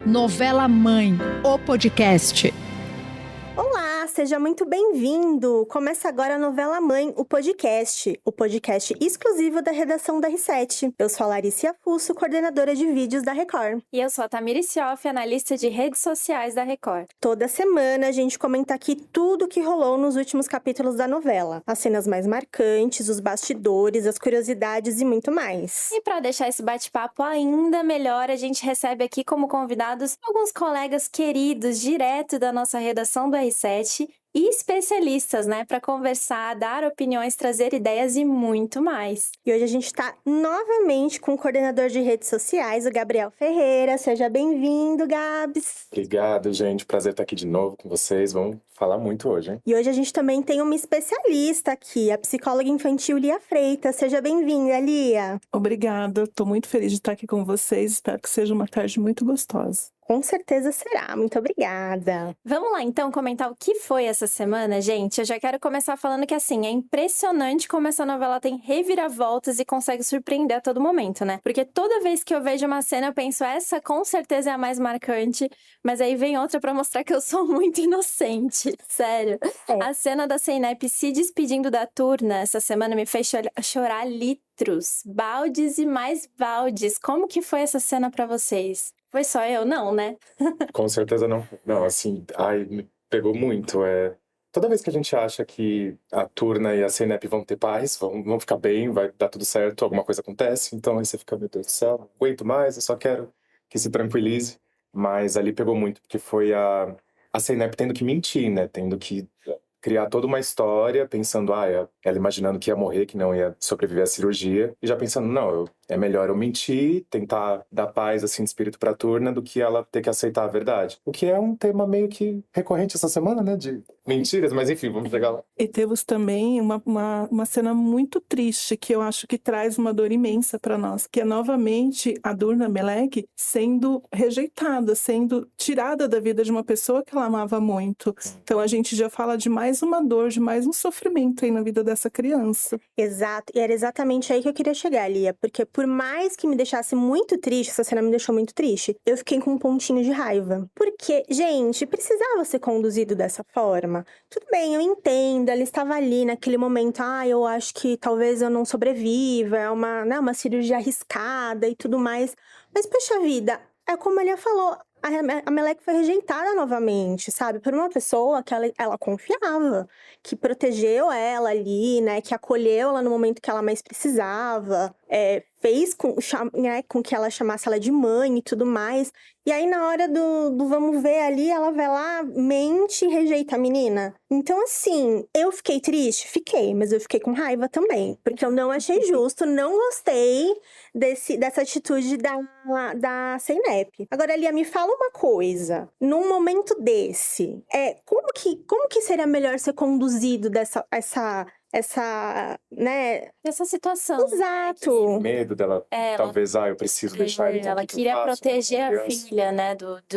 Novela Mãe, o podcast. Olá, seja muito bem-vindo! Começa agora a Novela Mãe, o podcast exclusivo da redação da R7. Eu sou a Larissa Fusso, coordenadora de vídeos da Record. E eu sou a Tamiri Sioff, analista de redes sociais da Record. Toda semana a gente comenta aqui tudo o que rolou nos últimos capítulos da novela. As cenas mais marcantes, os bastidores, as curiosidades e muito mais. E para deixar esse bate-papo ainda melhor, a gente recebe aqui como convidados alguns colegas queridos direto da nossa redação do R7 e especialistas, né, para conversar, dar opiniões, trazer ideias e muito mais. E hoje a gente está novamente com o coordenador de redes sociais, o Gabriel Ferreira. Seja bem-vindo, Gabs! Obrigado, gente. Prazer estar aqui de novo com vocês. Vamos falar muito hoje, hein? E hoje a gente também tem uma especialista aqui, a psicóloga infantil Lia Freitas. Seja bem-vinda, Lia! Obrigada, estou muito feliz de estar aqui com vocês. Espero que seja uma tarde muito gostosa. Com certeza será. Muito obrigada. Vamos lá, então, comentar o que foi essa semana, gente? Eu já quero começar falando que, assim, é impressionante como essa novela tem reviravoltas e consegue surpreender a todo momento, né? Porque toda vez que eu vejo uma cena, eu penso, essa com certeza é a mais marcante, mas aí vem outra pra mostrar que eu sou muito inocente. Sério. A cena da Zeynep se despedindo da Turna essa semana me fez chorar litros, baldes e mais baldes. Como que foi essa cena pra vocês? Foi só eu? Não, né? Com certeza não. Não, assim, me pegou muito. Toda vez que a gente acha que a Turna e a Zeynep vão ter paz, vão ficar bem, vai dar tudo certo, alguma coisa acontece, então aí você fica, meu Deus do céu, não aguento mais, eu só quero que se tranquilize. Mas ali pegou muito, porque foi a Zeynep tendo que mentir, né? Tendo que criar toda uma história, pensando, ela imaginando que ia morrer, que não ia sobreviver à cirurgia, e já pensando, não, é melhor eu mentir, tentar dar paz, assim, de espírito pra Turna, do que ela ter que aceitar a verdade. O que é um tema meio que recorrente essa semana, né, de mentiras, mas enfim, vamos chegar lá. E temos também uma cena muito triste, que eu acho que traz uma dor imensa para nós, que é novamente a Durna Melek sendo rejeitada, sendo tirada da vida de uma pessoa que ela amava muito. Então a gente já fala de mais uma dor, de mais um sofrimento aí na vida dessa criança. Exato, e era exatamente aí que eu queria chegar, Lia, porque por mais que me deixasse muito triste, essa cena me deixou muito triste, eu fiquei com um pontinho de raiva. Porque, gente, precisava ser conduzido dessa forma? Tudo bem, eu entendo, ela estava ali naquele momento, eu acho que talvez eu não sobreviva, é uma cirurgia arriscada e tudo mais, mas, poxa vida, é como a Lia falou, a Melek foi rejeitada novamente, sabe? Por uma pessoa que ela confiava, que protegeu ela ali, né? Que acolheu ela no momento que ela mais precisava, fez com que ela chamasse ela de mãe e tudo mais. E aí, na hora do vamos ver ali, ela vai lá, mente e rejeita a menina. Então, assim, eu fiquei triste? Fiquei, mas eu fiquei com raiva também. Porque eu não achei justo, não gostei dessa atitude da Zeynep. Agora, Lia, me fala uma coisa. Num momento desse, como que seria melhor ser conduzido né? Essa situação. Exato. Medo dela, talvez, eu preciso deixar ele. Ela queria proteger a filha, né,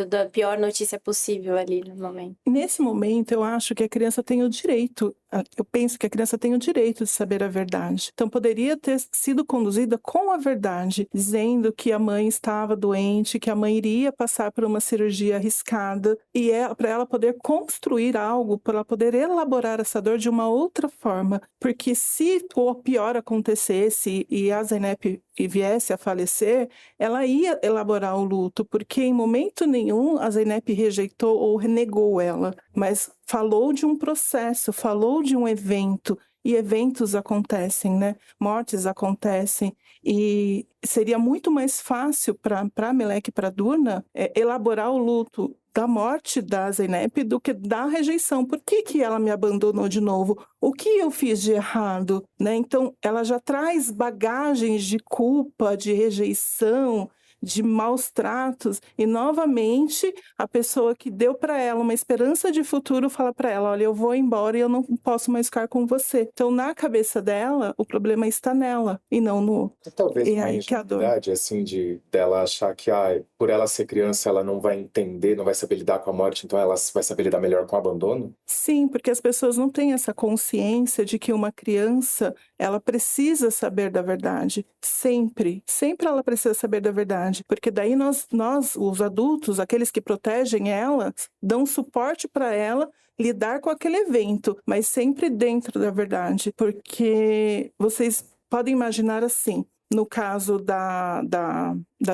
da pior notícia possível ali no momento. Nesse momento, eu acho que a criança tem o direito, eu penso que a criança tem o direito de saber a verdade. Então, poderia ter sido conduzida com a verdade, dizendo que a mãe estava doente, que a mãe iria passar por uma cirurgia arriscada, e para ela poder construir algo, para ela poder elaborar essa dor de uma outra forma. Porque se o pior acontecesse e a Zeynep viesse a falecer, ela ia elaborar o luto, porque em momento nenhum a Zeynep rejeitou ou renegou ela, mas falou de um processo, falou de um evento, e eventos acontecem, né? Mortes acontecem, e seria muito mais fácil para a Melek e para a Durna elaborar o luto da morte da Zeynep do que da rejeição. Por que ela me abandonou de novo? O que eu fiz de errado? Né? Então, ela já traz bagagens de culpa, de rejeição, de maus tratos, e novamente a pessoa que deu para ela uma esperança de futuro fala para ela, olha, eu vou embora e eu não posso mais ficar com você. Então, na cabeça dela, o problema está nela e não no outro. Talvez E uma aí que é a dor. ingenuidade, assim, dela achar que por ela ser criança, ela não vai entender, não vai saber lidar com a morte, então ela vai saber lidar melhor com o abandono? Sim, porque as pessoas não têm essa consciência de que uma criança, ela precisa saber da verdade. Sempre ela precisa saber da verdade. verdade, porque daí nós, os adultos, aqueles que protegem ela, dão suporte para ela lidar com aquele evento, mas sempre dentro da verdade, porque vocês podem imaginar assim, no caso da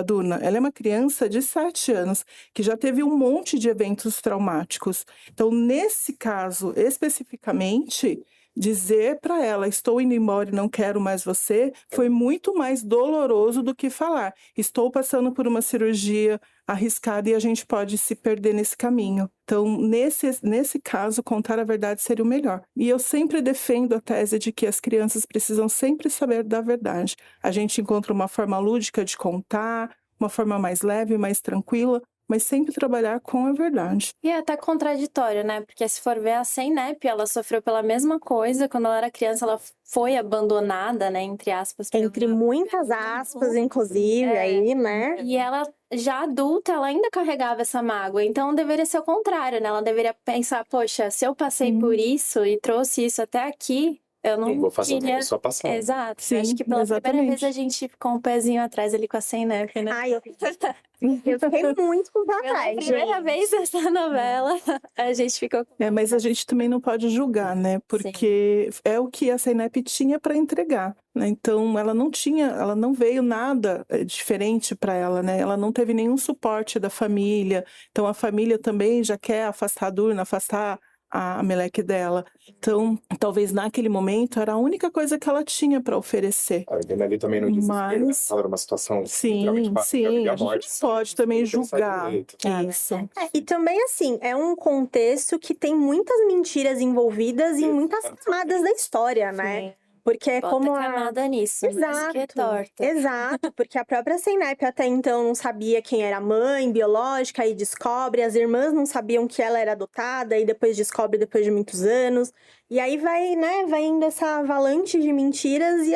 Duna, ela é uma criança de 7 anos, que já teve um monte de eventos traumáticos. Então, nesse caso, especificamente, dizer para ela, estou indo embora e não quero mais você, foi muito mais doloroso do que falar, estou passando por uma cirurgia arriscada e a gente pode se perder nesse caminho. Então, nesse caso, contar a verdade seria o melhor. E eu sempre defendo a tese de que as crianças precisam sempre saber da verdade. A gente encontra uma forma lúdica de contar, uma forma mais leve, mais tranquila, mas sempre trabalhar com a verdade. E é até contraditório, né? Porque se for ver a Zeynep, ela sofreu pela mesma coisa. Quando ela era criança, ela foi abandonada, né? Entre aspas. Entre muitas aspas, inclusive, aí, né? E ela, já adulta, ela ainda carregava essa mágoa. Então, deveria ser o contrário, né? Ela deveria pensar, poxa, se eu passei por isso e trouxe isso até aqui, eu não vou fazer queria... só passar. Exato. Sim, Acho que pela primeira exatamente. vez a gente ficou um pezinho atrás ali com a Zeynep, né? Ai, eu fiquei muito com Pela vontade. primeira vez dessa novela, a gente ficou... Mas a gente também não pode julgar, né? Porque é o que a Zeynep tinha para entregar, né? Então, ela não veio nada diferente para ela, né? Ela não teve nenhum suporte da família. Então, a família também já quer afastar a Durna, afastar a Melek dela. Então, talvez naquele momento era a única coisa que ela tinha para oferecer. A Helena ali também não desespero, né? Ela era uma situação literalmente fácil, Sim, vida e a gente morte. pode também Tem que pensar julgar direito. isso. E também, assim, é um contexto que tem muitas mentiras envolvidas em muitas camadas da história, né? Porque é Bota como camada nisso, mas que é torta. Exato, porque a própria Zeynep até então não sabia quem era a mãe biológica e descobre, as irmãs não sabiam que ela era adotada e depois descobre depois de muitos anos. E aí vai, né, vai indo essa avalanche de mentiras e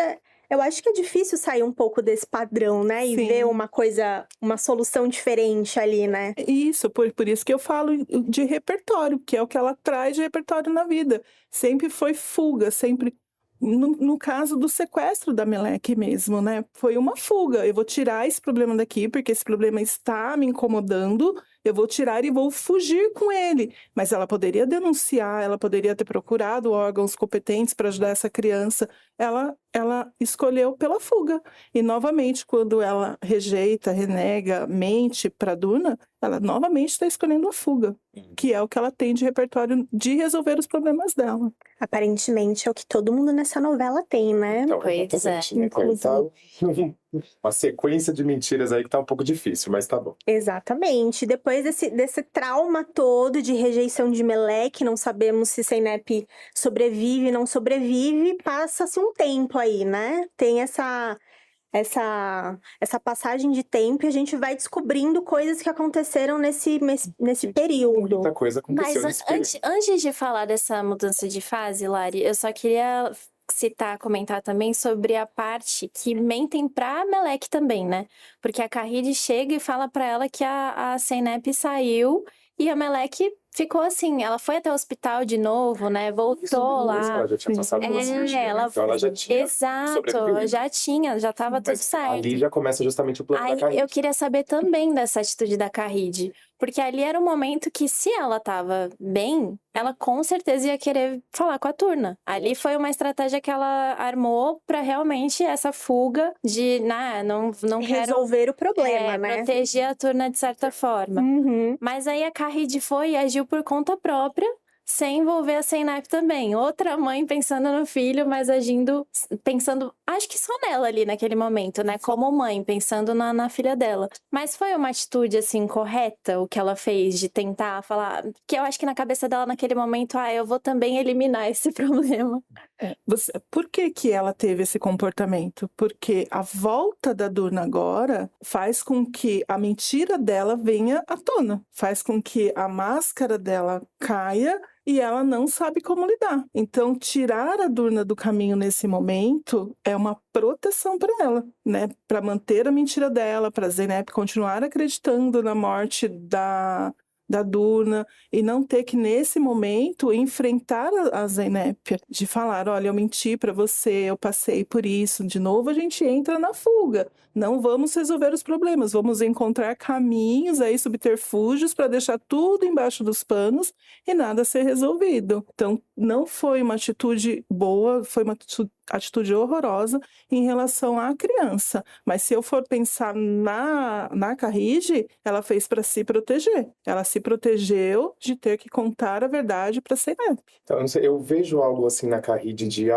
eu acho que é difícil sair um pouco desse padrão, né? E Sim. ver uma coisa, uma solução diferente ali, né? Isso, por isso que eu falo de repertório, que é o que ela traz de repertório na vida. Sempre foi fuga, sempre... No caso do sequestro da Melek mesmo, né? Foi uma fuga. Eu vou tirar esse problema daqui, porque esse problema está me incomodando. Eu vou tirar e vou fugir com ele. Mas ela poderia denunciar, ela poderia ter procurado órgãos competentes para ajudar essa criança. Ela escolheu pela fuga. E, novamente, quando ela rejeita, renega, mente para Duna, ela novamente está escolhendo a fuga, que é o que ela tem de repertório de resolver os problemas dela. Aparentemente é o que todo mundo nessa novela tem, né? Então, Pois exatamente, é. né? Então, uma sequência de mentiras aí que tá um pouco difícil, mas tá bom. Exatamente. Depois desse trauma todo de rejeição de Melek, não sabemos se Zeynep sobrevive, não sobrevive, passa-se um tempo aí, né? Tem essa passagem de tempo e a gente vai descobrindo coisas que aconteceram nesse período. Muita coisa aconteceu Mas nesse período. antes de falar dessa mudança de fase, Lari, eu só queria comentar também sobre a parte que mentem pra Melek também, né? Porque a Karide chega e fala pra ela que a Zeynep saiu e a Melek ficou assim, ela foi até o hospital de novo, né? Voltou lá. Ela já tinha passado pela cirurgia, né? ela Então ela já tinha Exato, sobrevivido. já tava tudo Mas certo. ali já começa justamente o plano Aí da Karine. eu queria saber também dessa atitude da Karide, porque ali era um momento que, se ela tava bem, ela com certeza ia querer falar com a Turna. Ali foi uma estratégia que ela armou pra realmente essa fuga de, não quero Resolver o problema, né? proteger a Turna de certa forma. Uhum. Mas aí a Karide foi e agiu por conta própria, sem envolver a Zeynep também. Outra mãe pensando no filho, mas pensando, acho que só nela ali naquele momento, né? Como mãe, pensando na filha dela. Mas foi uma atitude, assim, correta o que ela fez de tentar falar... Que eu acho que na cabeça dela naquele momento, eu vou também eliminar esse problema. Por que ela teve esse comportamento? Porque a volta da Durna agora faz com que a mentira dela venha à tona. Faz com que a máscara dela caia e ela não sabe como lidar. Então, tirar a Durna do caminho nesse momento é uma proteção para ela, né? Para manter a mentira dela, para Zeynep continuar acreditando na morte da da Durna e não ter que, nesse momento, enfrentar a Zeynep, de falar, olha, eu menti para você, eu passei por isso. De novo, a gente entra na fuga. Não vamos resolver os problemas, vamos encontrar caminhos aí, subterfúgios, para deixar tudo embaixo dos panos e nada ser resolvido. Então, não foi uma atitude boa, foi uma atitude horrorosa em relação à criança. Mas se eu for pensar na Carride, ela fez para se proteger. Ela se protegeu de ter que contar a verdade para a Zeynep. Então, eu não sei, eu vejo algo assim na Carride de,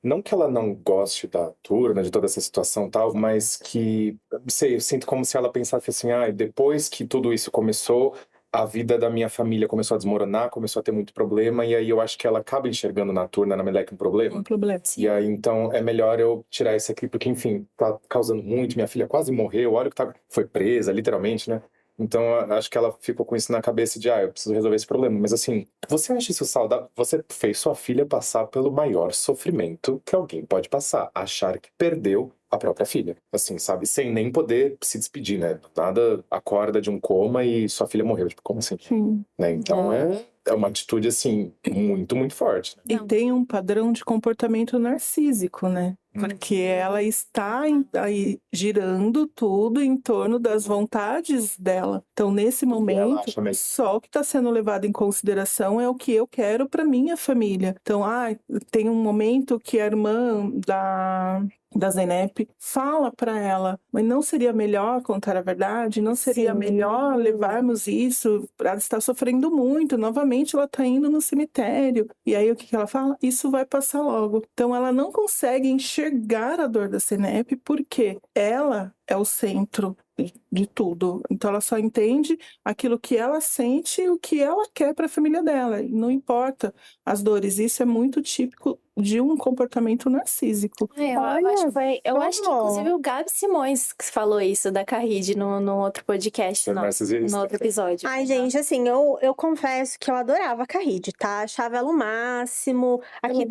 não que ela não goste da Turna, de toda essa situação e tal, mas que, não sei, eu sinto como se ela pensasse assim, depois que tudo isso começou, a vida da minha família começou a desmoronar, começou a ter muito problema, e aí eu acho que ela acaba enxergando na Turna, na Meleca, um problema. Um problema. E aí, então, é melhor eu tirar isso aqui, porque, enfim, tá causando muito, minha filha quase morreu, olha o que foi presa, literalmente, né? Então, acho que ela ficou com isso na cabeça de, eu preciso resolver esse problema. Mas assim, você acha isso saudável? Você fez sua filha passar pelo maior sofrimento que alguém pode passar. Achar que perdeu a própria filha. Assim, sabe? Sem nem poder se despedir, né? Nada, acorda de um coma e sua filha morreu. Tipo, como assim? Sim. Né? Então, é uma atitude, assim, muito, muito forte. E tem um padrão de comportamento narcísico, né? Porque ela está aí girando tudo em torno das vontades dela. Então, nesse momento, só o que está sendo levado em consideração é o que eu quero para minha família. Então, tem um momento que a irmã da Zeynep fala para ela, mas não seria melhor contar a verdade? Não seria melhor levarmos isso? Ela está sofrendo muito, novamente ela está indo no cemitério. E aí o que ela fala? Isso vai passar logo. Então ela não consegue enxergar a dor da Zeynep porque ela é o centro de tudo. Então ela só entende aquilo que ela sente e o que ela quer para a família dela. E não importa as dores. Isso é muito típico de um comportamento narcísico. Eu acho que inclusive o Gabi Simões que falou isso da Carride no outro podcast, no outro episódio. Gente, assim, eu confesso que eu adorava a Carride, tá? Achava ela o máximo. Aqui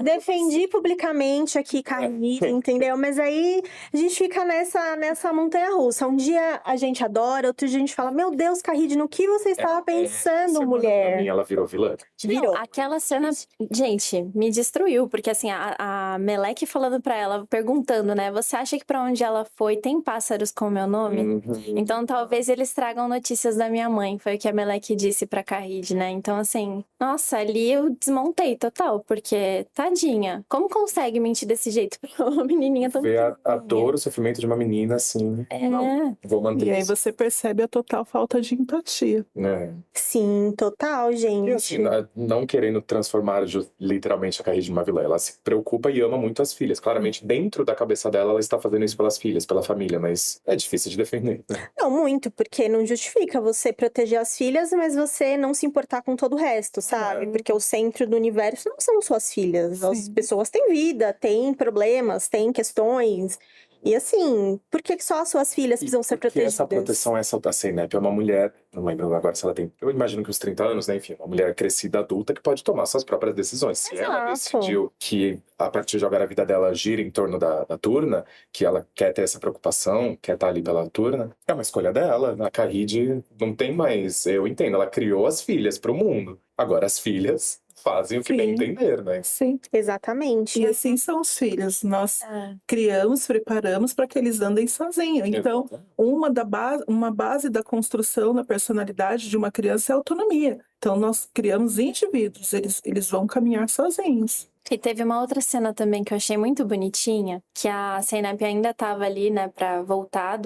defendi publicamente aqui Carride, entendeu? Mas aí a gente fica nessa montanha-russa. Um dia a gente adora, outro dia a gente fala, meu Deus, Carride, no que você estava pensando, mulher? Pra mim, ela virou vilã. Não, aquela cena, gente, me destruiu, porque assim, a Meleque falando pra ela, perguntando, né, você acha que pra onde ela foi tem pássaros com o meu nome? Então talvez eles tragam notícias da minha mãe, foi o que a Meleque disse pra Carride, né? Então assim, nossa, ali eu desmontei total, porque tadinha, como consegue mentir desse jeito pra uma menininha tão Ver a dor, o sofrimento de uma menina, assim, não, vou manter E aí isso. você percebe a total falta de empatia. Sim, total, gente. E assim, não querendo transformar literalmente a Carride numa vilã, ela se preocupa e ama muito as filhas. Claramente, dentro da cabeça dela, ela está fazendo isso pelas filhas, pela família, mas é difícil de defender, né? Não, muito, porque não justifica você proteger as filhas, mas você não se importar com todo o resto, sabe? Porque o centro do universo não são suas filhas. As pessoas têm vida, têm problemas, têm questões. E assim, por que só as suas filhas precisam ser protegidas? Essa proteção, da Zeynep é uma mulher, não lembro agora se ela tem, eu imagino que uns 30 anos, né? Enfim, uma mulher crescida, adulta, que pode tomar suas próprias decisões. Se ela decidiu que, a partir de agora, a vida dela gira em torno da Turna, que ela quer ter essa preocupação, quer estar ali pela Turna, é uma escolha dela. A Carride não tem mais, eu entendo, ela criou as filhas pro mundo. Agora as filhas fazem o que bem entender, né? Sim. Exatamente. E assim são os filhos. Nós criamos, preparamos para que eles andem sozinhos. Então, uma base da construção da personalidade de uma criança é a autonomia. Então, nós criamos indivíduos, eles vão caminhar sozinhos. E teve uma outra cena também que eu achei muito bonitinha, que a Zeynep ainda estava ali, né, para voltar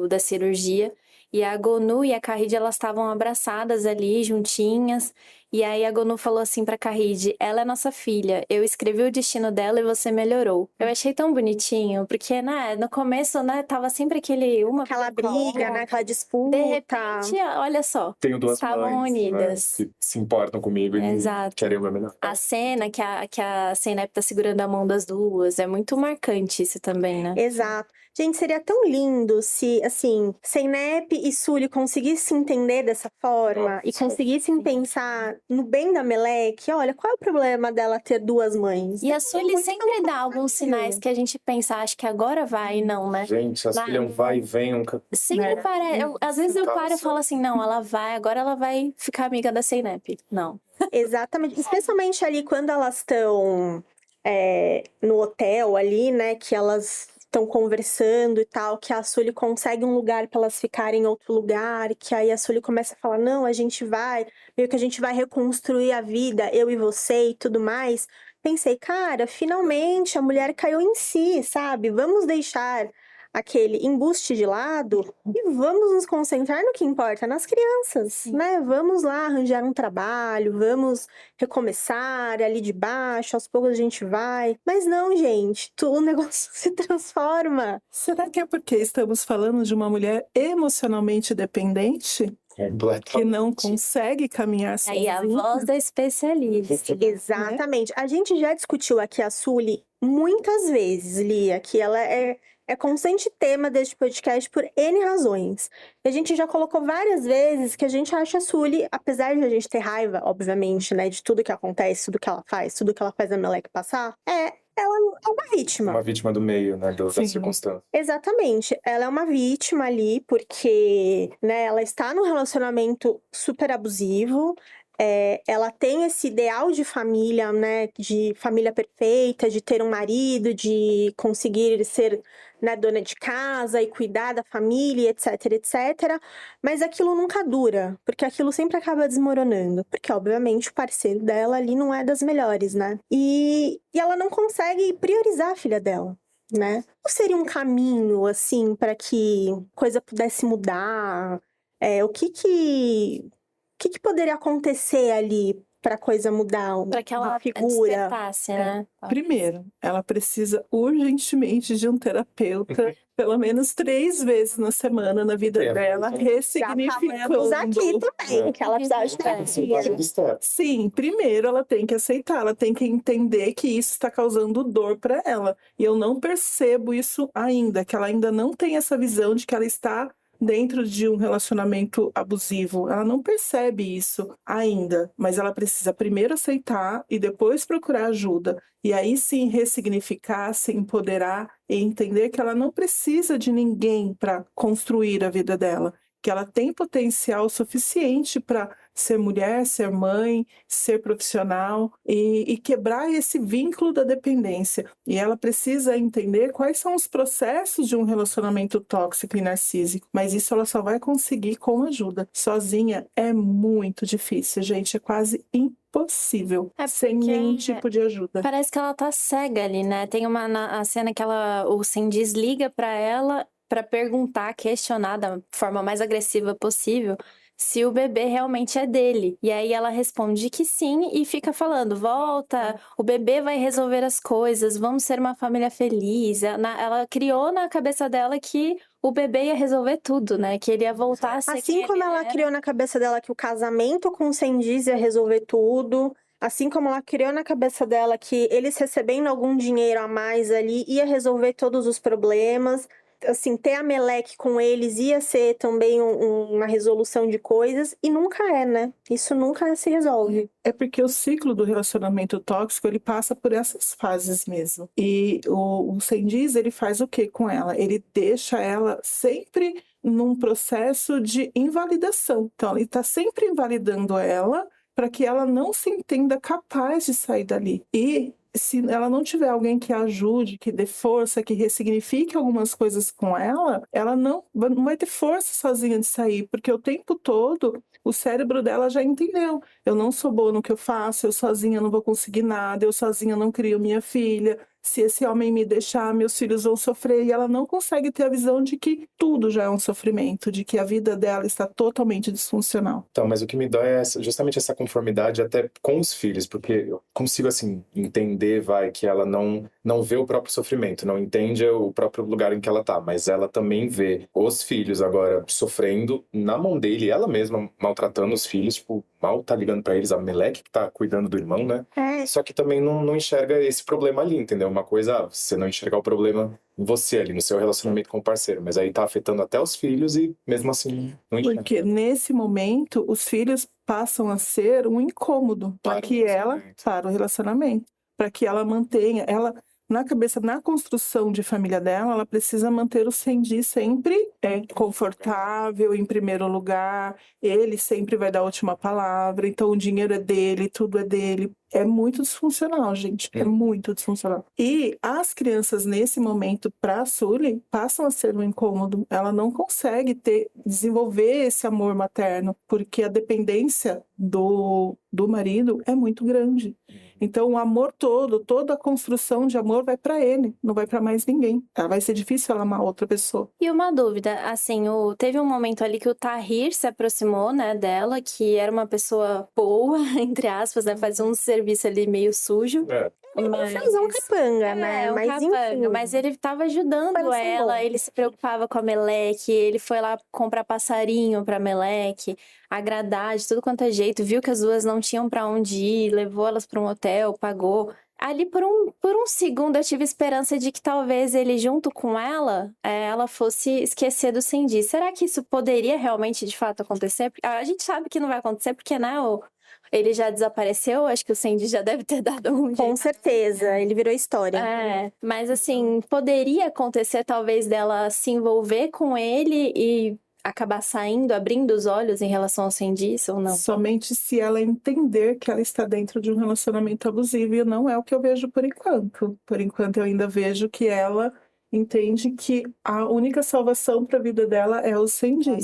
da cirurgia. E a Gonu e a Carride, elas estavam abraçadas ali, juntinhas. E aí a Gonu falou assim pra Carride, ela é nossa filha, eu escrevi o destino dela e você melhorou. Eu achei tão bonitinho, porque, né, no começo, né, tava sempre aquela briga, né, aquela disputa. De repente, olha só, tenho duas estavam mães, unidas. né, que se importam comigo e querem o meu melhor. A cena que a Zeynep tá segurando a mão das duas, é muito marcante isso também, né? Exato. Gente, seria tão lindo se, assim, Zeynep e Sully conseguissem se entender dessa forma e conseguissem pensar no bem da Meleque. Olha, qual é o problema dela ter duas mães? E a Sully Muito sempre pelo dá alguns sinais que a gente pensa, acho que agora vai, e não, né? Gente, a Sully é um vai e vem, Sempre parece. Às vezes eu paro e Nossa. falo assim, não, agora ela vai ficar amiga da Zeynep. Não. Exatamente. Especialmente ali quando elas estão no hotel ali, né? Que elas estão conversando e tal, que a Sully consegue um lugar para elas ficarem em outro lugar, que aí a Sully começa a falar, não, a gente vai, meio que a gente vai reconstruir a vida, eu e você e tudo mais. Pensei, cara, finalmente a mulher caiu em si, sabe? Vamos deixar aquele embuste de lado e vamos nos concentrar no que importa, nas crianças, né? Vamos lá arranjar um trabalho, vamos recomeçar ali de baixo, aos poucos a gente vai. Mas não, gente, o negócio se transforma. Será que é porque estamos falando de uma mulher emocionalmente dependente? Que completamente. não consegue caminhar Aí a sozinha? voz da especialista. Exatamente. A gente já discutiu aqui a Sully muitas vezes, Lia, que ela é constante tema deste podcast por N razões. E a gente já colocou várias vezes que a gente acha a Sully, apesar de a gente ter raiva, obviamente, né, de tudo que acontece, tudo que ela faz a Meleque passar, ela é uma vítima. Uma vítima do meio, né, da Sim. circunstância. Exatamente. Ela é uma vítima ali porque, né, ela está num relacionamento super abusivo. Ela tem esse ideal de família, né, de família perfeita, de ter um marido, de conseguir ser, né, dona de casa e cuidar da família, etc, etc. Mas aquilo nunca dura, porque aquilo sempre acaba desmoronando. Porque, obviamente, o parceiro dela ali não é das melhores, né? E ela não consegue priorizar a filha dela, né? Ou seria um caminho, assim, para que coisa pudesse mudar? O que poderia acontecer ali para coisa mudar? Pra que ela Uma figura. despertasse, né? Primeiro, ela precisa urgentemente de um terapeuta, pelo menos 3 vezes na semana na vida dela, ressignificando. Já aqui também, que ela precisava de terapia. Sim, primeiro ela tem que aceitar, ela tem que entender que isso está causando dor para ela. E eu não percebo isso ainda, que ela ainda não tem essa visão de que ela está dentro de um relacionamento abusivo. Ela não percebe isso ainda, mas ela precisa primeiro aceitar e depois procurar ajuda. E aí sim ressignificar, se empoderar e entender que ela não precisa de ninguém para construir a vida dela, que ela tem potencial suficiente para ser mulher, ser mãe, ser profissional e quebrar esse vínculo da dependência. E ela precisa entender quais são os processos de um relacionamento tóxico e narcísico. Mas isso ela só vai conseguir com ajuda. Sozinha é muito difícil, gente. É quase impossível, sem nenhum tipo de ajuda. Parece que ela tá cega ali, né? Tem a cena que o Sindis liga pra ela pra perguntar, questionar da forma mais agressiva possível se o bebê realmente é dele. E aí ela responde que sim e fica falando, volta, o bebê vai resolver as coisas, vamos ser uma família feliz. Ela criou na cabeça dela que o bebê ia resolver tudo, né? Que ele ia voltar a ser Assim quem como ele ela era. criou na cabeça dela que o casamento com o Sindis ia resolver tudo, assim como ela criou na cabeça dela que eles recebendo algum dinheiro a mais ali ia resolver todos os problemas. Assim, ter a Meleque com eles ia ser também uma resolução de coisas, e nunca é, né? Isso nunca se resolve. É porque o ciclo do relacionamento tóxico, ele passa por essas fases mesmo. E o Sindis, ele faz o que com ela? Ele deixa ela sempre num processo de invalidação. Então, ele está sempre invalidando ela para que ela não se entenda capaz de sair dali. E se ela não tiver alguém que a ajude, que dê força, que ressignifique algumas coisas com ela não vai ter força sozinha de sair, porque o tempo todo o cérebro dela já entendeu. Eu não sou boa no que eu faço, eu sozinha não vou conseguir nada, eu sozinha não crio minha filha. Se esse homem me deixar, meus filhos vão sofrer. E ela não consegue ter a visão de que tudo já é um sofrimento, de que a vida dela está totalmente disfuncional. Então, mas o que me dói é justamente essa conformidade até com os filhos, porque eu consigo, assim, entender, que ela não vê o próprio sofrimento, não entende o próprio lugar em que ela tá, mas ela também vê os filhos agora sofrendo na mão dele, ela mesma maltratando os filhos, tipo, mal tá ligando pra eles, a Meleque que tá cuidando do irmão, né? É, Só que também não enxerga esse problema ali, entendeu? Uma coisa, você não enxergar o problema em você ali, no seu relacionamento com o parceiro, mas aí tá afetando até os filhos e mesmo assim não enxerga. Porque nesse momento, os filhos passam a ser um incômodo Para o para o relacionamento, para que ela mantenha, ela na cabeça, na construção de família dela, ela precisa manter o Sandy sempre confortável, em primeiro lugar, ele sempre vai dar a última palavra, então o dinheiro é dele, tudo é dele. É muito disfuncional, gente. É muito disfuncional. E as crianças, nesse momento, para a Sully, passam a ser um incômodo. Ela não consegue desenvolver esse amor materno, porque a dependência do marido é muito grande. Então, o amor todo, toda a construção de amor vai para ele, não vai para mais ninguém. Vai ser difícil ela amar outra pessoa. E uma dúvida, assim, teve um momento ali que o Tahir se aproximou, né, dela, que era uma pessoa boa, entre aspas, né, fazia um serviço ali meio sujo. fez um capanga, né? Um mas capanga, enfim. mas ele tava ajudando Pareceu ela, bom. ele se preocupava com a Meleque, ele foi lá comprar passarinho pra Meleque, agradar de tudo quanto é jeito, viu que as duas não tinham pra onde ir, levou elas pra um hotel, pagou. Ali por um segundo eu tive esperança de que talvez ele junto com ela fosse esquecer do Sandy. Será que isso poderia realmente de fato acontecer? A gente sabe que não vai acontecer porque, né, ele já desapareceu, acho que o Sandy já deve ter dado um jeito. Com certeza, ele virou história. Mas assim, poderia acontecer talvez dela se envolver com ele e acabar saindo, abrindo os olhos em relação ao Sandy, ou não? Somente se ela entender que ela está dentro de um relacionamento abusivo, e não é o que eu vejo por enquanto. Por enquanto, eu ainda vejo que ela entende que a única salvação para a vida dela é o Sandy.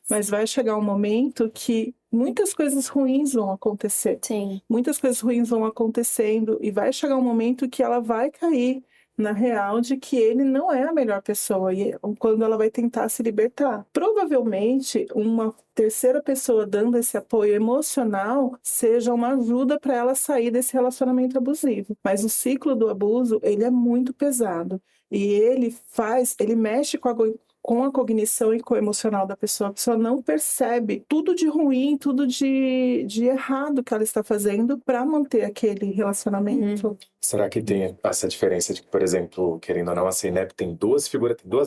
Mas vai chegar um momento que muitas coisas ruins vão acontecer. Sim. Muitas coisas ruins vão acontecendo e vai chegar um momento que ela vai cair na real de que ele não é a melhor pessoa e quando ela vai tentar se libertar. Provavelmente, uma terceira pessoa dando esse apoio emocional seja uma ajuda para ela sair desse relacionamento abusivo. Mas o ciclo do abuso, ele é muito pesado e ele mexe com a cognição e com o emocional da pessoa. A pessoa não percebe tudo de ruim, tudo de errado que ela está fazendo para manter aquele relacionamento. Será que tem essa diferença de que, por exemplo, querendo ou não, a CNEP tem duas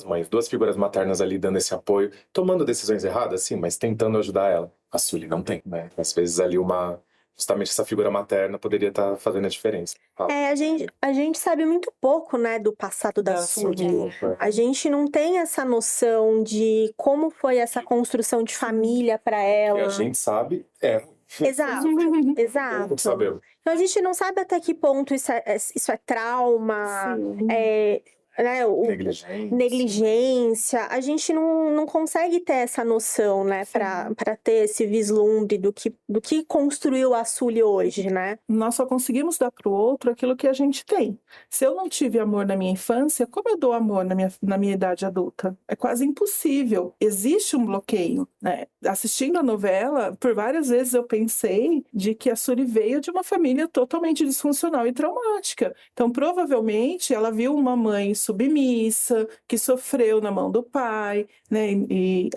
mães, duas figuras maternas ali dando esse apoio, tomando decisões erradas, sim, mas tentando ajudar ela. A Sully não tem, né? Às vezes ali justamente essa figura materna poderia estar fazendo a diferença. A gente sabe muito pouco, né, do passado da Sully. A gente não tem essa noção de como foi essa construção de família para ela. E a gente sabe, Exato. Pouco sabemos. Então a gente não sabe até que ponto isso é trauma, né, negligência. A gente não consegue ter essa noção, né, para ter esse vislumbre do que construiu a Sully hoje, né? Nós só conseguimos dar para o outro aquilo que a gente tem. Se eu não tive amor na minha infância, como eu dou amor na minha idade adulta? É quase impossível. Existe um bloqueio, né? Assistindo a novela, por várias vezes eu pensei de que a Sully veio de uma família totalmente disfuncional e traumática. Então, provavelmente, ela viu uma mãe submissa, que sofreu na mão do pai, né? E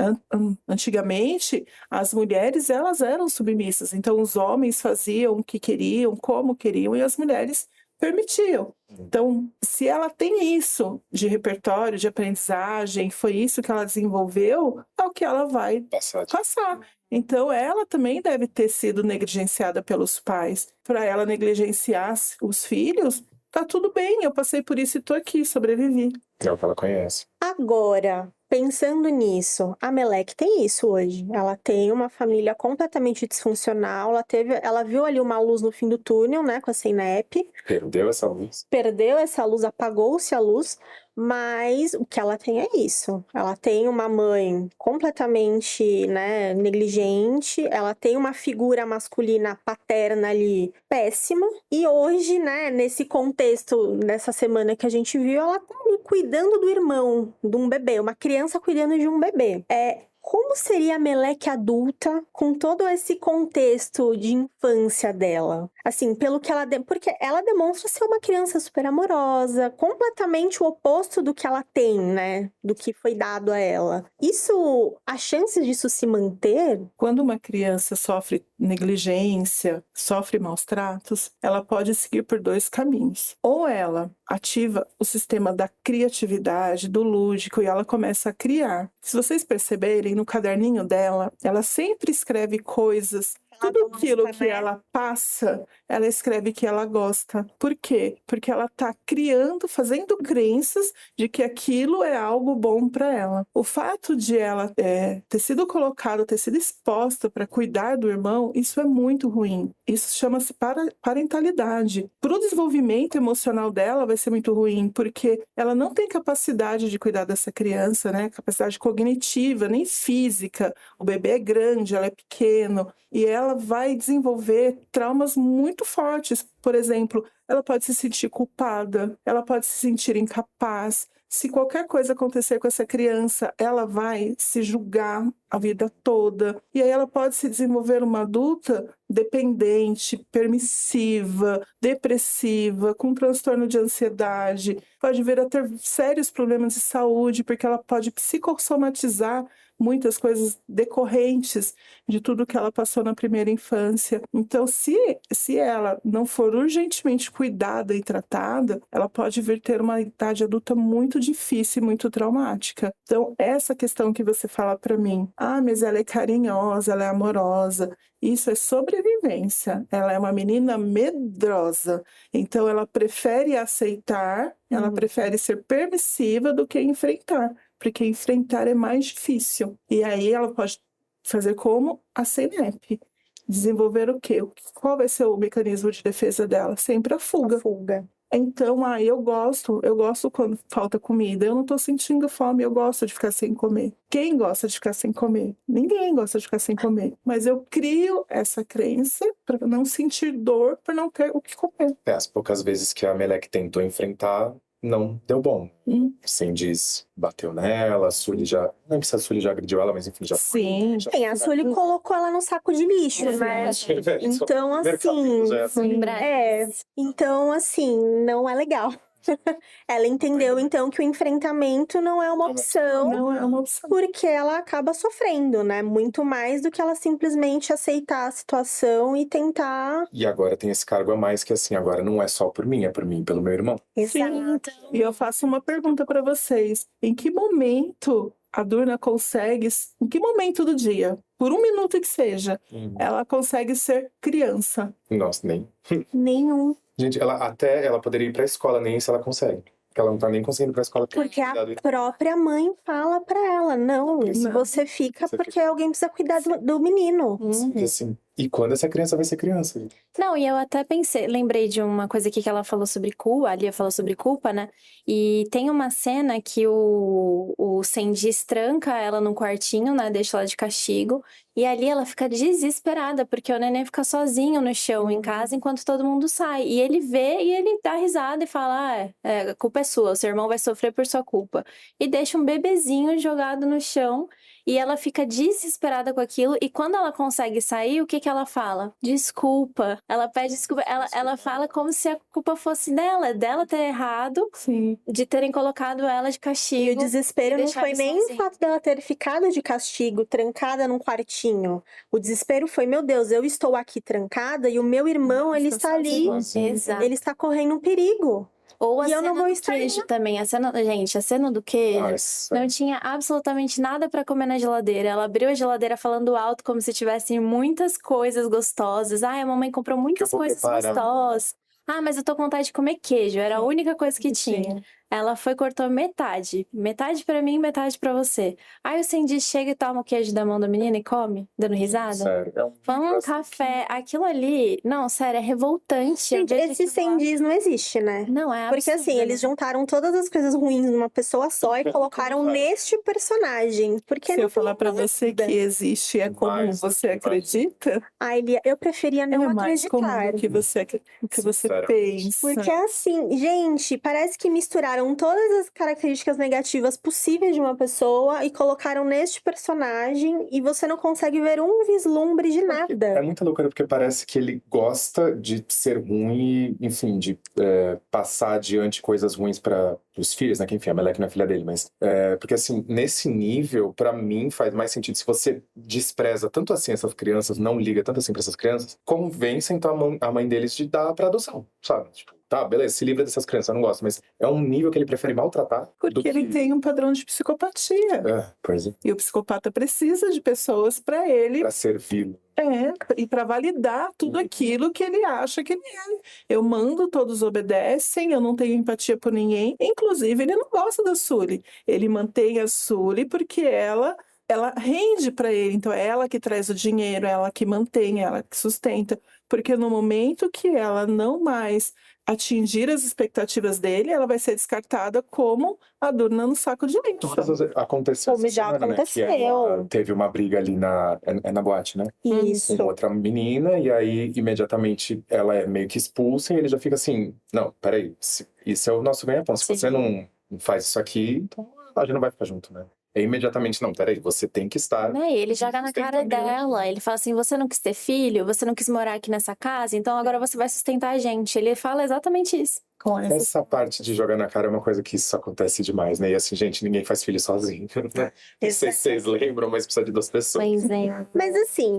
antigamente, as mulheres, elas eram submissas. Então, os homens faziam o que queriam, como queriam, e as mulheres permitiam. Então, se ela tem isso de repertório, de aprendizagem, foi isso que ela desenvolveu, é o que ela vai passar. Então, ela também deve ter sido negligenciada pelos pais. Para ela negligenciar os filhos, tá tudo bem, eu passei por isso e tô aqui, sobrevivi. É o que ela conhece. Agora, pensando nisso, a Meleque tem isso hoje. Ela tem uma família completamente disfuncional. Ela viu ali uma luz no fim do túnel, né, com a CNEP. Perdeu essa luz. Perdeu essa luz, apagou-se a luz. Mas o que ela tem é isso. Ela tem uma mãe completamente, né, negligente. Ela tem uma figura masculina paterna ali péssima. E hoje, né, nesse contexto, nessa semana que a gente viu, ela tá ali cuidando do irmão, de um bebê. Uma criança cuidando de um bebê. Como seria a Meleque adulta com todo esse contexto de infância dela? Assim, pelo que porque ela demonstra ser uma criança super amorosa, completamente o oposto do que ela tem, né? Do que foi dado a ela. As chances disso se manter? Quando uma criança sofre negligência, sofre maus tratos, ela pode seguir por 2 caminhos. Ou ela ativa o sistema da criatividade, do lúdico, e ela começa a criar. Se vocês perceberem, no caderninho dela, ela sempre escreve coisas. Tudo aquilo que ela passa, ela escreve que ela gosta. Por quê? Porque ela está criando, fazendo crenças de que aquilo é algo bom para ela. O fato de ela ter sido colocada, ter sido exposta para cuidar do irmão, isso é muito ruim. Isso chama-se parentalidade. Para o desenvolvimento emocional dela vai ser muito ruim, porque ela não tem capacidade de cuidar dessa criança, né? Capacidade cognitiva, nem física. O bebê é grande, ela é pequeno, e ela vai desenvolver traumas muito fortes. Por exemplo, ela pode se sentir culpada, ela pode se sentir incapaz. Se qualquer coisa acontecer com essa criança, ela vai se julgar a vida toda. E aí ela pode se desenvolver uma adulta dependente, permissiva, depressiva, com transtorno de ansiedade. Pode vir a ter sérios problemas de saúde, porque ela pode psicossomatizar muitas coisas decorrentes de tudo que ela passou na primeira infância. Então, se ela não for urgentemente cuidada e tratada, ela pode vir ter uma idade adulta muito difícil e muito traumática. Então, essa questão que você fala para mim, mas ela é carinhosa, ela é amorosa, isso é sobrevivência. Ela é uma menina medrosa. Então, ela prefere aceitar, ela prefere ser permissiva do que enfrentar, porque enfrentar é mais difícil. E aí ela pode fazer como a CNEP. Desenvolver o quê? Qual vai ser o mecanismo de defesa dela? Sempre a fuga. Então, eu gosto quando falta comida. Eu não tô sentindo fome, eu gosto de ficar sem comer. Quem gosta de ficar sem comer? Ninguém gosta de ficar sem comer. Mas eu crio essa crença para não sentir dor, por não ter o que comer. As poucas vezes que a Melek tentou enfrentar, não deu bom. Assim diz, bateu nela, a Sully já... Não lembro se a Sully já agrediu ela, mas enfim, já... Sim. Sim, a Sully colocou ela no saco de lixo, né? Então, assim... Então, assim, não é legal. Ela entendeu, então, que o enfrentamento não é uma opção. Não é uma opção. Porque ela acaba sofrendo, né? Muito mais do que ela simplesmente aceitar a situação e tentar... E agora tem esse cargo a mais que, assim, agora não é só por mim, é por mim e pelo meu irmão. Exato. E eu faço uma pergunta para vocês. Em que momento a Durna consegue... Em que momento do dia, por 1 minuto que seja, ela consegue ser criança? Nossa, nem... Nenhum. Gente, ela poderia ir pra escola, nem isso ela consegue. Porque ela não tá nem conseguindo ir pra escola. Porque a própria mãe fala pra ela, não, você fica porque alguém precisa cuidar do menino. Assim, e quando essa criança vai ser criança? Gente? Não, e eu até lembrei de uma coisa aqui que ela falou sobre culpa, a Lia falou sobre culpa, né? E tem uma cena que o Sandy tranca ela num quartinho, né? Deixa ela de castigo. E ali ela fica desesperada, porque o neném fica sozinho no chão em casa enquanto todo mundo sai. E ele vê e ele dá risada e fala, a culpa é sua, o seu irmão vai sofrer por sua culpa. E deixa um bebezinho jogado no chão. E ela fica desesperada com aquilo. E quando ela consegue sair, o que ela fala? Desculpa. Ela pede desculpa. Ela fala como se a culpa fosse dela ter errado. Sim. De terem colocado ela de castigo. E o desespero não foi nem o fato dela ter ficado de castigo, trancada num quartinho. O desespero foi, meu Deus, eu estou aqui trancada e o meu irmão, ele está ali. Exato. Ele está correndo um perigo. Ou a E eu cena não vou do estar queijo também. A cena do queijo. Nossa. Não tinha absolutamente nada pra comer na geladeira. Ela abriu a geladeira falando alto como se tivesse muitas coisas gostosas. A mamãe comprou muitas coisas gostosas. Mas eu tô com vontade de comer queijo. Era a única coisa que tinha. Ela foi e cortou metade. Metade pra mim, metade pra você. Aí o Sandy chega e toma o queijo da mão da menina e come, dando risada. Sério. Vamos café. Aquilo ali, não, sério, é revoltante. Gente, esse Sandy não existe, né? Não, é Porque absurdo, assim, eles juntaram todas as coisas ruins numa pessoa só e colocaram neste personagem. Porque Se eu falar pra você que existe, é comum, você acredita? Elia, eu preferia não É mais comum acreditar. do que você pensa. Porque assim, gente, parece que misturaram pegaram todas as características negativas possíveis de uma pessoa e colocaram neste personagem e você não consegue ver um vislumbre de É nada. muita loucura, porque parece que ele gosta de ser ruim e, enfim, de passar adiante coisas ruins para os filhos, né? Que, enfim, a Melek não é filha dele, mas... porque, assim, nesse nível, pra mim, faz mais sentido se você despreza tanto assim essas crianças, não liga tanto assim pra essas crianças, convence, então, a mãe deles de dar pra adoção, sabe? Tipo, tá, beleza, se livra dessas crianças, eu não gosto, mas é um nível que ele prefere maltratar do Porque que... ele tem um padrão de psicopatia. Pois é, E o psicopata precisa de pessoas para ele, pra servi-lo. e para validar tudo aquilo que ele acha que ele é. Eu mando, todos obedecem, eu não tenho empatia por ninguém. Inclusive, ele não gosta da Sully. Ele mantém a Sully porque ela rende para ele. Então, é ela que traz o dinheiro, é ela que mantém, é ela que sustenta. Porque no momento que ela não mais atingir as expectativas dele, ela vai ser descartada como a Durna no saco de lixo. Aconteceu Como essa já semana, né? Que aconteceu. ela teve uma briga ali na boate, né? Isso. Com outra menina, e aí imediatamente ela é meio que expulsa e ele já fica assim, não, peraí, isso é o nosso ganha-pão, se você não faz isso aqui, então a gente não vai ficar junto, né? É imediatamente, não, peraí, você tem que estar... Né? E ele joga na cara dela. Ele fala assim: você não quis ter filho, você não quis morar aqui nessa casa, então agora você vai sustentar a gente. Ele fala exatamente isso. Com Essa parte de jogar na cara é uma coisa que isso acontece demais, né? E assim, gente, ninguém faz filho sozinho, né? Não sei se vocês lembram, mas precisa de 2 pessoas. Pois é. Mas assim,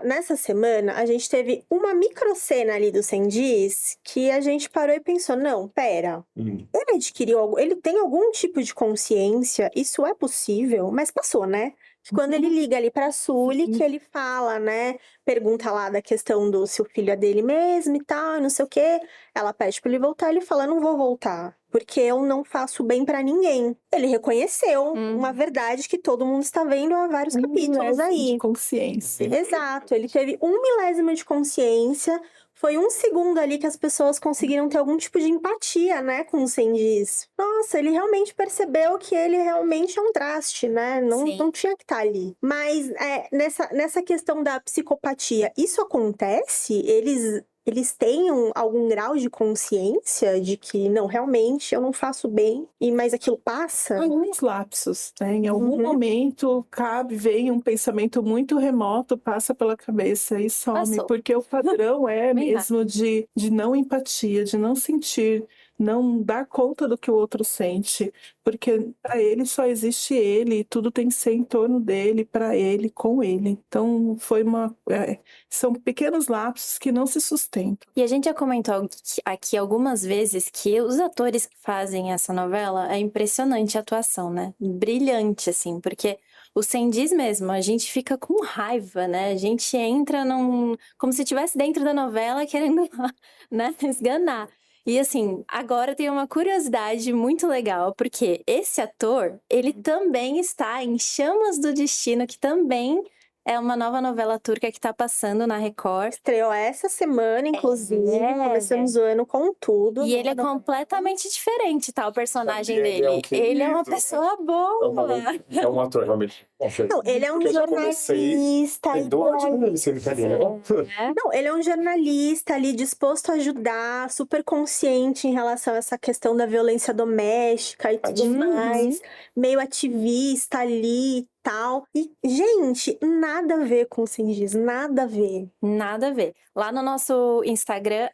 nessa semana, a gente teve uma microcena ali do Sendiz que a gente parou e pensou, não, pera, ele adquiriu algo, ele tem algum tipo de consciência, isso é possível, mas passou, né? Quando ele liga ali pra Sully, que ele fala, né? Pergunta lá da questão do se o filho é dele mesmo e tal, e não sei o quê. Ela pede pra ele voltar, ele fala, não vou voltar, porque eu não faço bem pra ninguém. Ele reconheceu uma verdade que todo mundo está vendo há vários capítulos aí. de consciência. Exato, ele teve 1 milésimo de consciência. Foi 1 segundo ali que as pessoas conseguiram ter algum tipo de empatia, né, com o Sendiz. Nossa, ele realmente percebeu que ele realmente é um traste, né? Não tinha que estar ali. Mas nessa questão da psicopatia, isso acontece? Eles têm algum grau de consciência de que, não, realmente, eu não faço bem, mas aquilo passa? Alguns lapsos, né? Em algum momento, vem um pensamento muito remoto, passa pela cabeça e some. Passou. Porque o padrão é Bem mesmo de não empatia, de não sentir, não dar conta do que o outro sente. Porque para ele só existe ele, e tudo tem que ser em torno dele, para ele, com ele. Então, são pequenos lapsos que não se sustentam. E a gente já comentou aqui algumas vezes que os atores que fazem essa novela, é impressionante a atuação, né? Brilhante, assim, porque o Sendiz mesmo, a gente fica com raiva, né? A gente entra como se estivesse dentro da novela querendo, né, esganar. E assim, agora tem uma curiosidade muito legal, porque esse ator, ele também está em Chamas do Destino, que também é uma nova novela turca que tá passando na Record. Estreou essa semana, inclusive. Começamos o ano com tudo. E ele é completamente diferente, tá? O personagem Ele dele. é um Ele é uma querido. pessoa boa. É um ator, realmente. Não, ele é um Porque eu já comecei, jornalista. tem dó de ele ser italiano. Não, ele é um jornalista ali disposto a ajudar, super consciente em relação a essa questão da violência doméstica e tudo mais, meio ativista ali e tal. E, gente, nada a ver com o Sendiz, nada a ver. Nada a ver. Lá no nosso Instagram,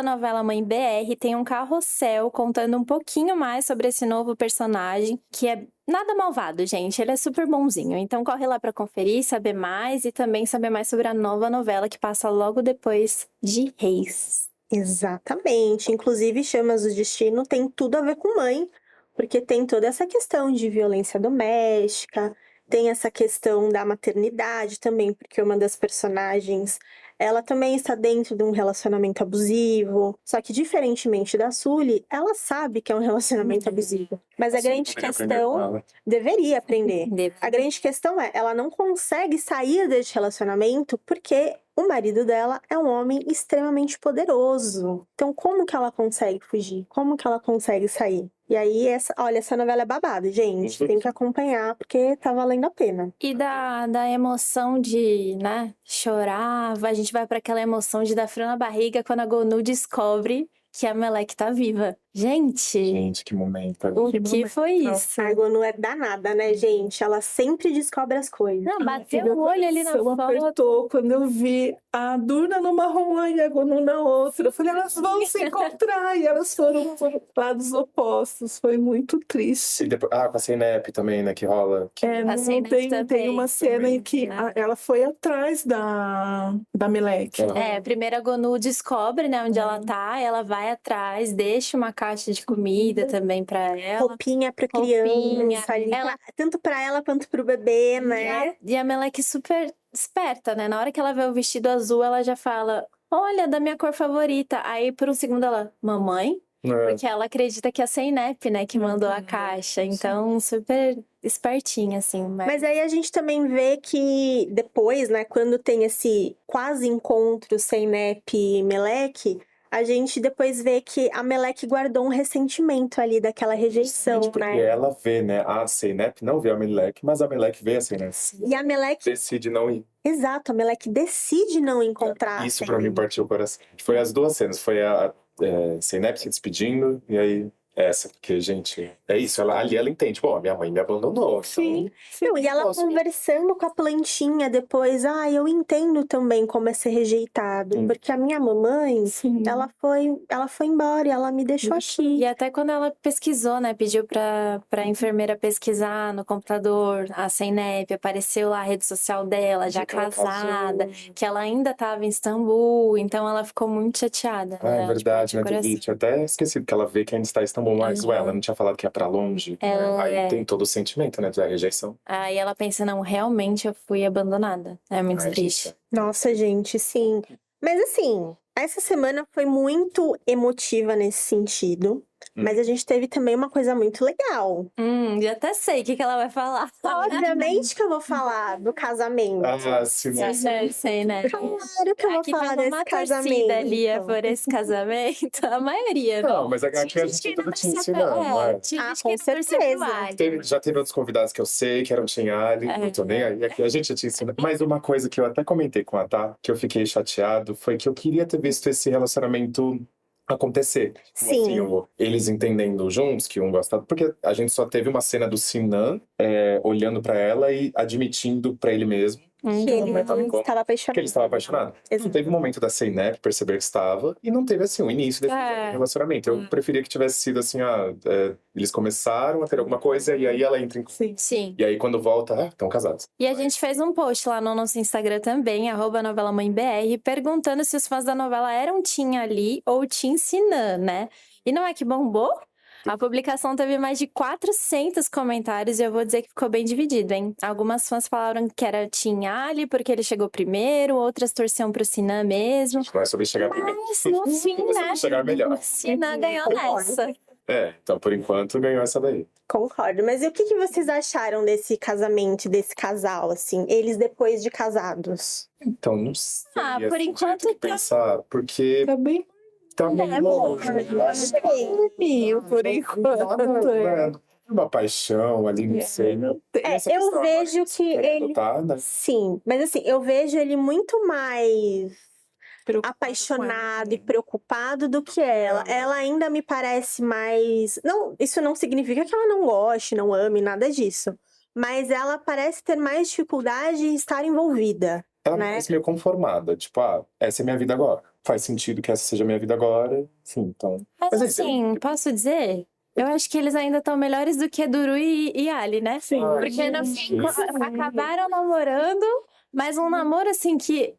@novelamãebr, tem um carrossel contando um pouquinho mais sobre esse novo personagem, que é nada malvado, gente. Ele é super bonzinho. Então corre lá pra conferir, saber mais e também saber mais sobre a nova novela que passa logo depois de Reis. Exatamente. Inclusive, Chamas do Destino tem tudo a ver com mãe, porque tem toda essa questão de violência doméstica, tem essa questão da maternidade também, porque uma das personagens, ela também está dentro de um relacionamento abusivo. Só que, diferentemente da Sully, ela sabe que é um relacionamento abusivo. Mas a grande questão... Deveria aprender. A grande questão é, ela não consegue sair desse relacionamento porque o marido dela é um homem extremamente poderoso. Então, como que ela consegue fugir? Como que ela consegue sair? E aí, essa novela é babado, gente. Tem que acompanhar, porque tá valendo a pena. E da emoção de, né, chorar, a gente vai pra aquela emoção de dar frio na barriga quando a Gonu descobre que a Melek tá viva. Gente, que momento. O que foi isso? A Gonu é danada, né, gente? Ela sempre descobre as coisas. Não, bateu o olho ali na Meu coração foto. apertou quando eu vi a Durna numa rua e a Gonu na outra. Eu falei, elas vão se encontrar. E elas foram por lados opostos. Foi muito triste. E depois, com a Seinep também, né, que rola. Não tem uma cena em que ela foi atrás da Melek. Primeiro a Gonu descobre, né, onde ela tá, ela vai atrás, deixa uma caixa de comida também pra ela. Roupinha pra criança ali, tanto pra ela quanto pro bebê, né? E a Melek super esperta, né? Na hora que ela vê o vestido azul, ela já fala, olha, da minha cor favorita. Aí por um segundo ela, mamãe? Porque ela acredita que é a Seinep, né, que mandou a caixa. Então, super espertinha, assim. Mas aí a gente também vê que depois, né, quando tem esse quase encontro Seinep e Melek, a gente depois vê que a Melek guardou um ressentimento ali daquela rejeição, porque né? ela vê, né, a Seinep não vê a Melek, mas a Melek vê a Seinep. E a Melek... decide não ir. Exato, a Melek decide não encontrar. Isso pra mim partiu o coração. Foi as duas cenas, foi a Seinep se despedindo, e aí essa, porque, gente, é isso, ali ela entende, bom, a minha mãe me abandonou. Sim. Não, e ela conversando com a plantinha depois, eu entendo também como é ser rejeitado, porque a minha mamãe, ela foi embora e ela me deixou aqui. E até quando ela pesquisou, né, pediu pra enfermeira pesquisar no computador, a Seinep, apareceu lá a rede social dela, já casada, que ela ainda tava em Istambul, então ela ficou muito chateada. É verdade, né, eu até esqueci que ela vê que ainda está em Istambul, mas ela não tinha falado que ia pra longe. Aí tem todo o sentimento, né, da rejeição. Aí ela pensa, não, realmente eu fui abandonada. É muito triste. Nossa, gente, sim. Mas assim, essa semana foi muito emotiva nesse sentido. Mas a gente teve também uma coisa muito legal. Já até sei o que ela vai falar. Obviamente que eu vou falar do casamento. Sim. Sei, né? Claro que eu vou falar desse casamento. Torcida, Lia, por esse casamento. A maioria, né? Não, mas aqui a gente tudo tinha ensinado. Com certeza. Já teve outros convidados que eu sei, que eram Tinhali, não tô nem aí. Aqui a gente já tinha ensinado. Mas uma coisa que eu até comentei com a Tá, que eu fiquei chateado, foi que eu queria ter visto esse relacionamento acontecer. Sim. Assim, eles entendendo juntos que um gostava. Porque a gente só teve uma cena do Sinan olhando pra ela e admitindo pra ele mesmo Que ele estava apaixonado. que ele estava apaixonado. Não teve o momento da Seinep perceber que estava, e não teve, assim, o início desse relacionamento. Eu preferia que tivesse sido assim, eles começaram a ter alguma coisa, e aí ela entra em... Sim. E aí, quando volta, estão casados. E a gente fez um post lá no nosso Instagram também, @novelamãebr, perguntando se os fãs da novela eram Tim Ali ou Tim Sinan, né? E não é que bombou? A publicação teve mais de 400 comentários e eu vou dizer que ficou bem dividido, hein? Algumas fãs falaram que era Tim Ali porque ele chegou primeiro, outras torciam pro Sinan mesmo. Não é sobre chegar primeiro. Mas no fim, né? Chegar melhor. Sinan ganhou nessa. Então, por enquanto, ganhou essa daí. Concordo. Mas e o que vocês acharam desse casamento, desse casal, assim? Eles depois de casados? Então, não sei. Por enquanto, tem que pensar, porque... Tá bem longe. por enquanto. Uma paixão ali, não sei. Eu vejo que ele... Né? Sim, mas assim, eu vejo ele muito mais apaixonado e preocupado do que ela. Ela ainda me parece mais... Não, isso não significa que ela não goste, não ame, nada disso. Mas ela parece ter mais dificuldade em estar envolvida. Ela né? parece meio conformada. Tipo, essa é minha vida agora. Faz sentido que essa seja a minha vida agora. Sim, então... Mas assim, posso dizer... Eu acho que eles ainda estão melhores do que Duru e Ali, né? Sim. Porque no fim, acabaram namorando, mas um namoro assim que...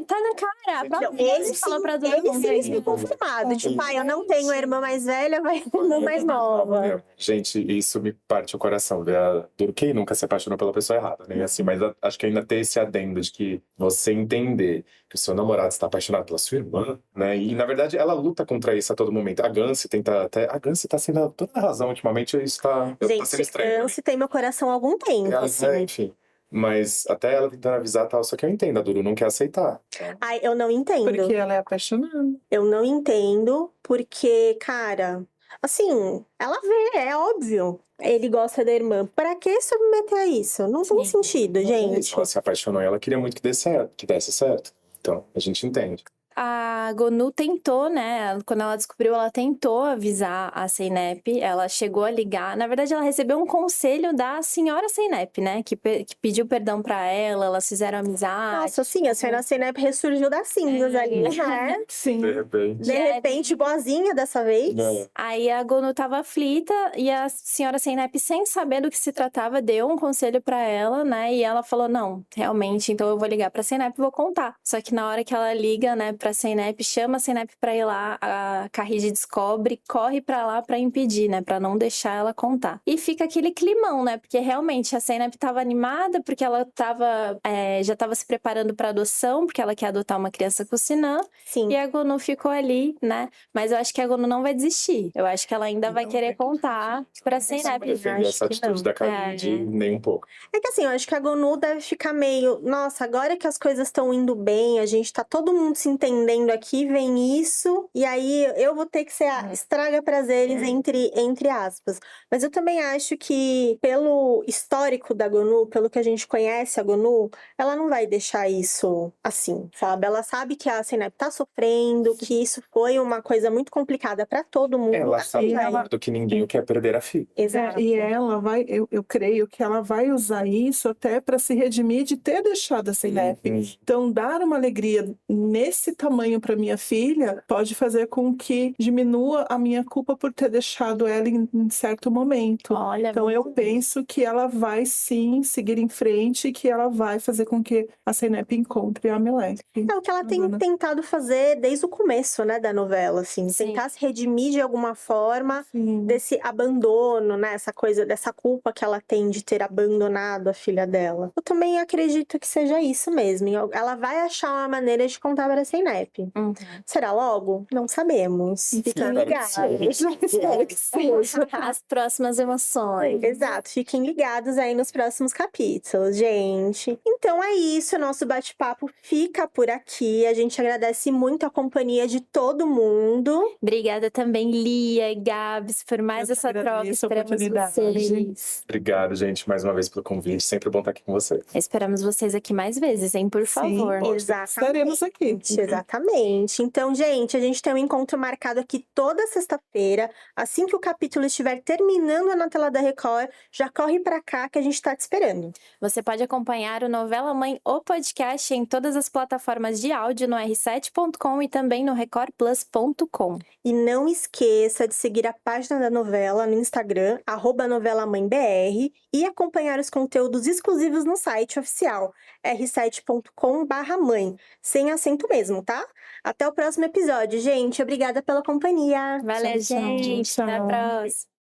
Tá na cara. A própria Eles falou pra Duru. Eles ficam conformados. Tipo, eu não tenho a irmã mais velha, vai ter a irmã mais nova. Gente, isso me parte o coração. Ver a Duru, quem nunca se apaixonou pela pessoa errada, né? Assim, mas acho que ainda tem esse adendo de que você entender que o seu namorado está apaixonado pela sua irmã, né? E, na verdade, ela luta contra isso a todo momento. A Gansi tenta até... A Gansi tá sendo toda a razão ultimamente. Isso tá sendo estranho. Gente, Gansi tem meu coração há algum tempo, assim. Enfim. Mas até ela tentando avisar tal, só que eu entendo, a Duru não quer aceitar. Ai, eu não entendo. Porque ela é apaixonada. Eu não entendo, porque, cara, assim, ela vê, é óbvio. Ele gosta da irmã. Pra que submeter a isso? Não tem sentido, gente. Ela se apaixonou e ela queria muito que desse certo. Então, a gente entende. a Gonu tentou, né? Quando ela descobriu, ela tentou avisar a Zeynep. Ela chegou a ligar. Na verdade, ela recebeu um conselho da senhora Zeynep, né? Que pediu perdão pra ela, elas fizeram amizade. Nossa, sim, a senhora Zeynep ressurgiu das cinzas ali, né? Sim. De repente. De repente, boazinha dessa vez. Aí a Gonu tava aflita e a senhora Zeynep, sem saber do que se tratava, deu um conselho pra ela, né? E ela falou: não, realmente, então eu vou ligar pra Zeynep e vou contar. Só que na hora que ela liga, né, pra Zeynep, chama a Zeynep pra ir lá, a Carride descobre, corre pra lá pra impedir, né? Pra não deixar ela contar. E fica aquele climão, né? Porque realmente a Zeynep tava animada, porque ela já tava se preparando pra adoção, porque ela quer adotar uma criança com o Sinan. Sim. E a Gonu ficou ali, né? Mas eu acho que a Gonu não vai desistir. Eu acho que ela ainda vai querer contar pra Zeynep. Defender essa atitude da Caride nem um pouco. É que assim, eu acho que a Gonu deve ficar meio, nossa, agora que as coisas estão indo bem, a gente tá todo mundo se entendendo aqui, vem isso, e aí eu vou ter que ser a estraga prazeres entre aspas. Mas eu também acho que pelo histórico da Gonu, pelo que a gente conhece a Gonu, ela não vai deixar isso assim, sabe? Ela sabe que a Zeynep tá sofrendo, que isso foi uma coisa muito complicada pra todo mundo. Ela sabe ela- do que ninguém quer perder a filha. Exato. E ela vai, eu creio que ela vai usar isso até para se redimir de ter deixado a Zeynep. Então, dar uma alegria nesse tamanho para minha filha pode fazer com que diminua a minha culpa por ter deixado ela em certo momento. Olha, Então, eu penso que ela vai sim seguir em frente e que ela vai fazer com que a Zeynep encontre a Meleque. É o que ela tem Agora. tentado fazer desde o começo, né, da novela, assim. Sim. Tentar se redimir de alguma forma Sim. desse abandono, né, essa coisa, dessa culpa que ela tem de ter abandonado a filha dela. Eu também acredito que seja isso mesmo. Ela vai achar uma maneira de contar para a Zeynep. Será logo? Não sabemos. Fiquem Espero que ligados. Espero que seja. As próximas emoções. Exato, fiquem ligados aí nos próximos capítulos, gente. Então é isso, nosso bate-papo fica por aqui. A gente agradece muito a companhia de todo mundo. Obrigada também, Lia e Gabs, por mais Eu que essa troca. agradeço a Esperamos oportunidade. vocês. Obrigado, gente, mais uma vez pelo convite. Sempre bom estar aqui com você. Esperamos vocês aqui mais vezes, hein? Por favor. Estaremos aqui. Exatamente. Então, gente, a gente tem um encontro marcado aqui toda sexta-feira. Assim que o capítulo estiver terminando na tela da Record, já corre pra cá que a gente tá te esperando. Você pode acompanhar o Novela Mãe, o podcast, em todas as plataformas de áudio no r7.com e também no recordplus.com. E não esqueça de seguir a página da novela no Instagram, @novelamãebr, e acompanhar os conteúdos exclusivos no site oficial, r7.com/mãe, sem acento mesmo, tá? Até o próximo episódio, gente. Obrigada pela companhia. Valeu, Tchau, tchau. gente. Até a Tchau. próxima.